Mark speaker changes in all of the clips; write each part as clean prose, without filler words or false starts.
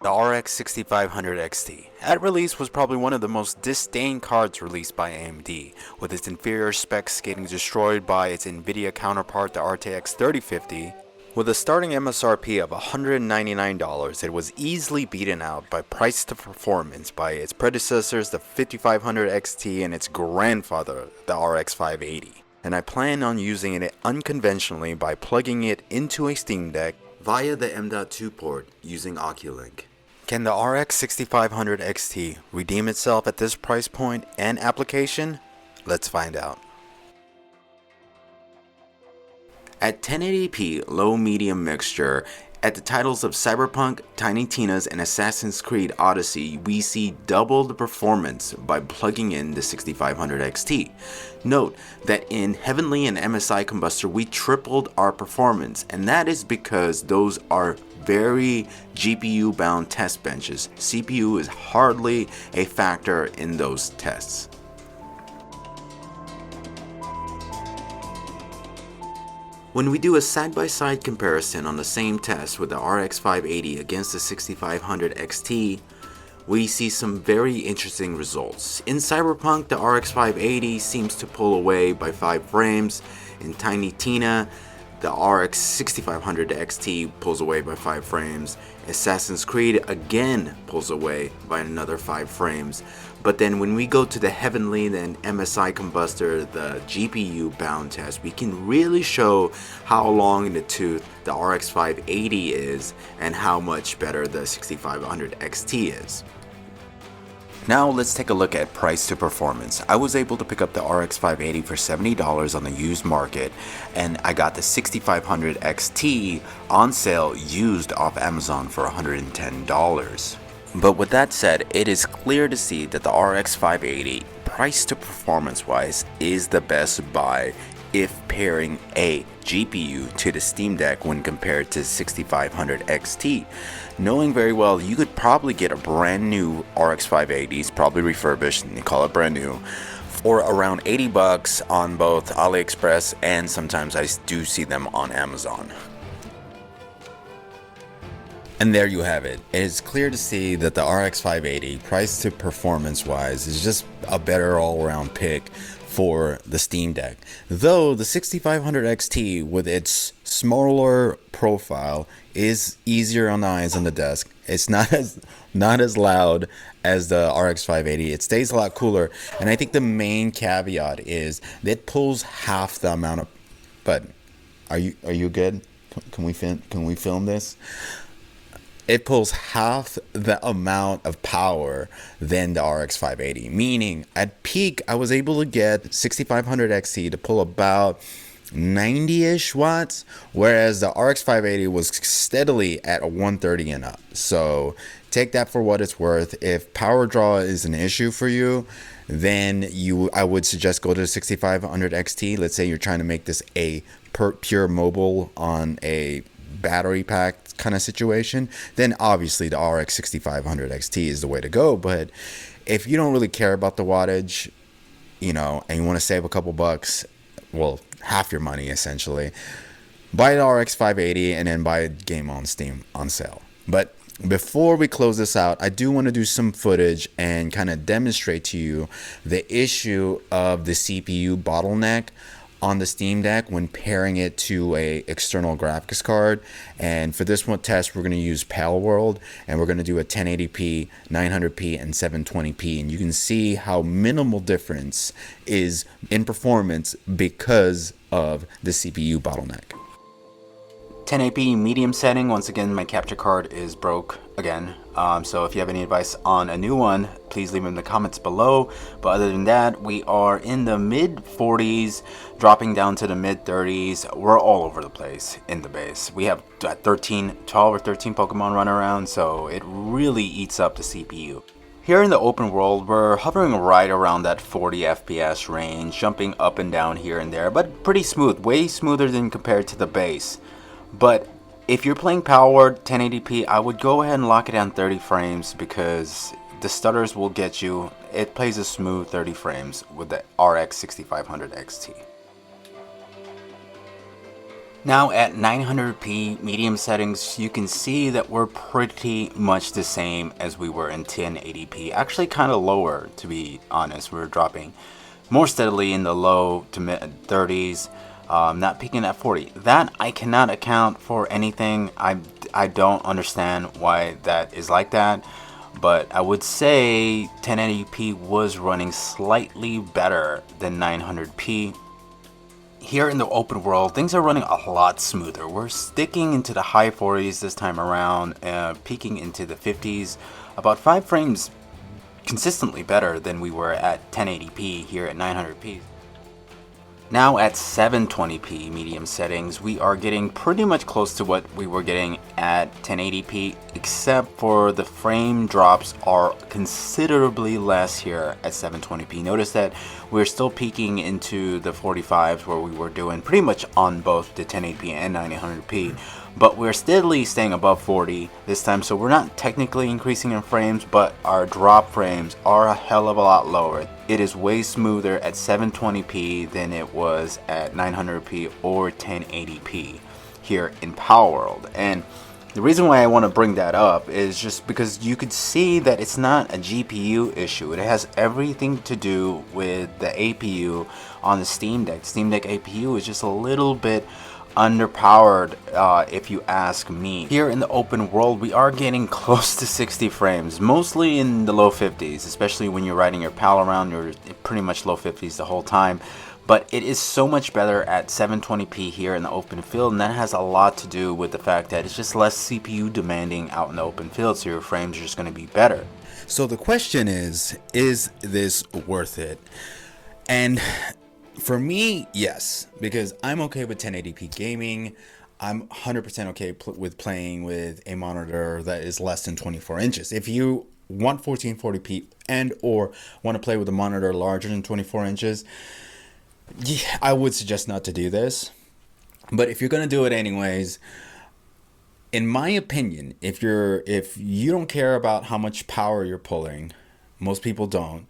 Speaker 1: The RX 6500 XT. At release was probably one of the most disdained cards released by AMD, with its inferior specs getting destroyed by its Nvidia counterpart the RTX 3050. With a starting MSRP of $199, it was easily beaten out by price to performance by its predecessors the 5500 XT and its grandfather the RX 580. And I plan on using it unconventionally by plugging it into a Steam Deck via the M.2 port using Oculink. Can the RX 6500 XT redeem itself at this price point and application? Let's find out. At 1080p low-medium mixture, at the titles of Cyberpunk, Tiny Tina's, and Assassin's Creed Odyssey, we see double the performance by plugging in the 6500 XT. Note that in Heavenly and MSI Combustor we tripled our performance, and that is because those are very GPU bound test benches. CPU is hardly a factor in those tests. When we do a side-by-side comparison on the same test with the RX 580 against the 6500 XT, we see some very interesting results. In Cyberpunk, the RX 580 seems to pull away by 5 frames. In Tiny Tina, the RX 6500 XT pulls away by 5 frames. Assassin's Creed again pulls away by another 5 frames. But then when we go to the Heavenly and MSI Combustor, the GPU bound test, we can really show how long in the tooth the RX 580 is and how much better the 6500 XT is. Now let's take a look at price to performance. I was able to pick up the RX 580 for $70 on the used market, and I got the 6500 XT on sale used off Amazon for $110. But with that said, it is clear to see that the RX 580 price to performance wise is the best buy if pairing a GPU to the Steam Deck when compared to 6500 XT. Knowing very well you could probably get a brand new RX 580s, probably refurbished and they call it brand new, for around $80 on both AliExpress, and sometimes I do see them on Amazon. And there you have it. It is clear to see that the RX 580, price to performance wise, is just a better all-around pick for the Steam Deck. Though the 6500 XT with its smaller profile is easier on the eyes on the desk. It's not as loud as the RX 580. It stays a lot cooler, and I think the main caveat is that it pulls half the amount of. But are you good? Can we film this? It pulls half the amount of power than the RX 580, meaning at peak I was able to get 6500 XT to pull about 90-ish watts, whereas the RX 580 was steadily at 130 and up. So take that for what it's worth. If power draw is an issue for you, then I would suggest go to the 6500 XT. Let's say you're trying to make this a pure mobile on a battery pack kind of situation, then obviously the RX 6500 XT is the way to go. But if you don't really care about the wattage, and you want to save a couple bucks, well, half your money essentially, buy the RX 580 and then buy a game on Steam on sale. But before we close this out, I do want to do some footage and kind of demonstrate to you the issue of the CPU bottleneck on the Steam Deck when pairing it to a external graphics card. And for this one test, we're going to use Palworld, and we're going to do a 1080p, 900p, and 720p, and you can see how minimal difference is in performance because of the CPU bottleneck. 1080p medium setting. Once again, my capture card is broke again. So if you have any advice on a new one, please leave them in the comments below. But other than that, we are in the mid 40s, dropping down to the mid 30s. We're all over the place in the base. We have 12 or 13 Pokemon run around, so it really eats up the CPU. Here in the open world, we're hovering right around that 40 FPS range, jumping up and down here and there, but pretty smooth, way smoother than compared to the base. But if you're playing Palworld 1080p, I would go ahead and lock it on 30 frames because the stutters will get you. It plays a smooth 30 frames with the RX 6500 XT. Now at 900p medium settings, you can see that we're pretty much the same as we were in 1080p. Actually kind of lower, to be honest. We're dropping more steadily in the low to mid 30s, not peaking at 40. That I cannot account for anything. I don't understand why that is like that. But I would say 1080p was running slightly better than 900p. Here in the open world, things are running a lot smoother. We're sticking into the high 40s this time around, peaking into the 50s, about 5 frames consistently better than we were at 1080p here at 900p. Now at 720p medium settings, we are getting pretty much close to what we were getting at 1080p, except for the frame drops are considerably less here at 720p. Notice that we're still peaking into the 45s where we were doing pretty much on both the 1080p and 900p, but we're steadily staying above 40 this time, so we're not technically increasing in frames, but our drop frames are a hell of a lot lower. It is way smoother at 720p than it was at 900p or 1080p here in Palworld. And the reason why I want to bring that up is just because you could see that it's not a GPU issue. It has everything to do with the APU on the Steam Deck. The Steam Deck APU is just a little bit underpowered, if you ask me. Here in the open world, we are getting close to 60 frames, mostly in the low 50s, especially when you're riding your pal around. You're pretty much low 50s the whole time. But it is so much better at 720p here in the open field, and that has a lot to do with the fact that it's just less CPU demanding out in the open field, so your frames are just going to be better. So the question is this worth it? And for me, yes, because I'm okay with 1080p gaming. I'm 100% okay with playing with a monitor that is less than 24 inches. If you want 1440p and or want to play with a monitor larger than 24 inches, yeah, I would suggest not to do this. But if you're going to do it anyways, in my opinion, if you don't care about how much power you're pulling, most people don't,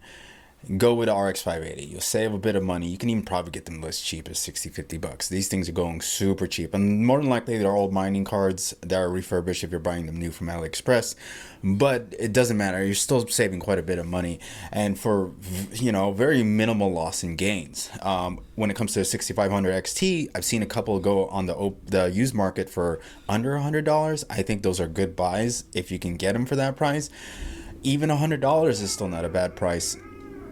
Speaker 1: go with RX 580. You'll save a bit of money. You can even probably get them less cheap as 60-50 bucks. These things are going super cheap, and more than likely they're old mining cards that are refurbished if you're buying them new from AliExpress. But it doesn't matter. You're still saving quite a bit of money, and for very minimal loss in gains. When it comes to 6500 XT, I've seen a couple go on the used market for under $100. I think those are good buys if you can get them for that price. Even $100 is still not a bad price.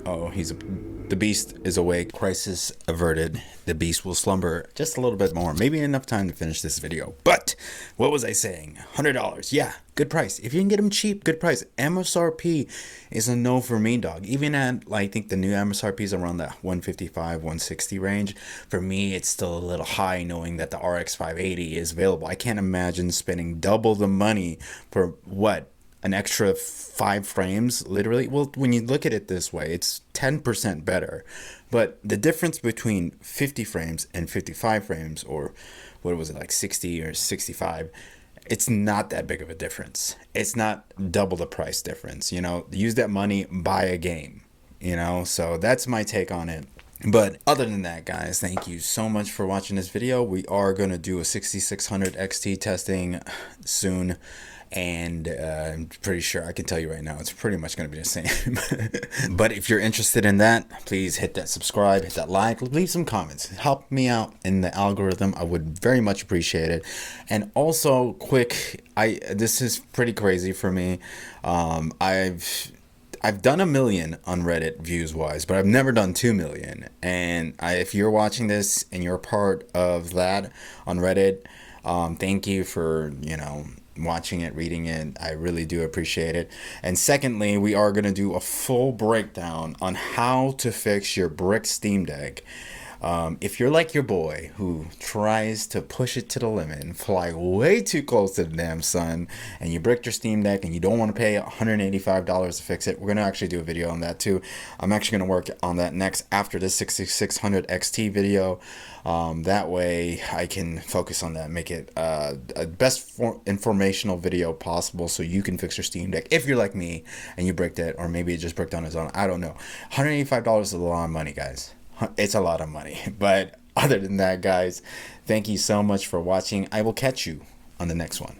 Speaker 1: Oh, the beast is awake. Crisis averted. The beast will slumber just a little bit more. Maybe enough time to finish this video. But what was I saying? $100. Yeah, good price. If you can get them cheap, good price. MSRP is a no for me, dog. Even at, I think the new MSRP is around that 155, 160 range. For me, it's still a little high knowing that the RX 580 is available. I can't imagine spending double the money for what? An extra 5 frames, literally. Well, when you look at it this way, it's 10% better. But the difference between 50 frames and 55 frames, or what was it, like 60 or 65, it's not that big of a difference. It's not double the price difference. Use that money, buy a game. So that's my take on it. But other than that, guys, thank you so much for watching this video. We are going to do a 6600 XT testing soon. And I'm pretty sure I can tell you right now, it's pretty much going to be the same. But if you're interested in that, please hit that subscribe, hit that like, leave some comments. Help me out in the algorithm. I would very much appreciate it. And also, this is pretty crazy for me. I've done 1 million on Reddit views wise, but I've never done 2 million. And if you're watching this and you're a part of that on Reddit, thank you for, watching it, reading it. I really do appreciate it. And secondly, we are going to do a full breakdown on how to fix your brick Steam Deck. If you're like your boy who tries to push it to the limit and fly way too close to the damn sun, and you bricked your Steam Deck and you don't want to pay $185 to fix it, we're going to actually do a video on that too. I'm actually going to work on that next after this 6600 XT video. That way I can focus on that, make it a best informational video possible so you can fix your Steam Deck if you're like me and you bricked it, or maybe it just bricked on its own. I don't know. $185 is a lot of money, guys. It's a lot of money, but Other than that, guys, thank you so much for watching. I will catch you on the next one.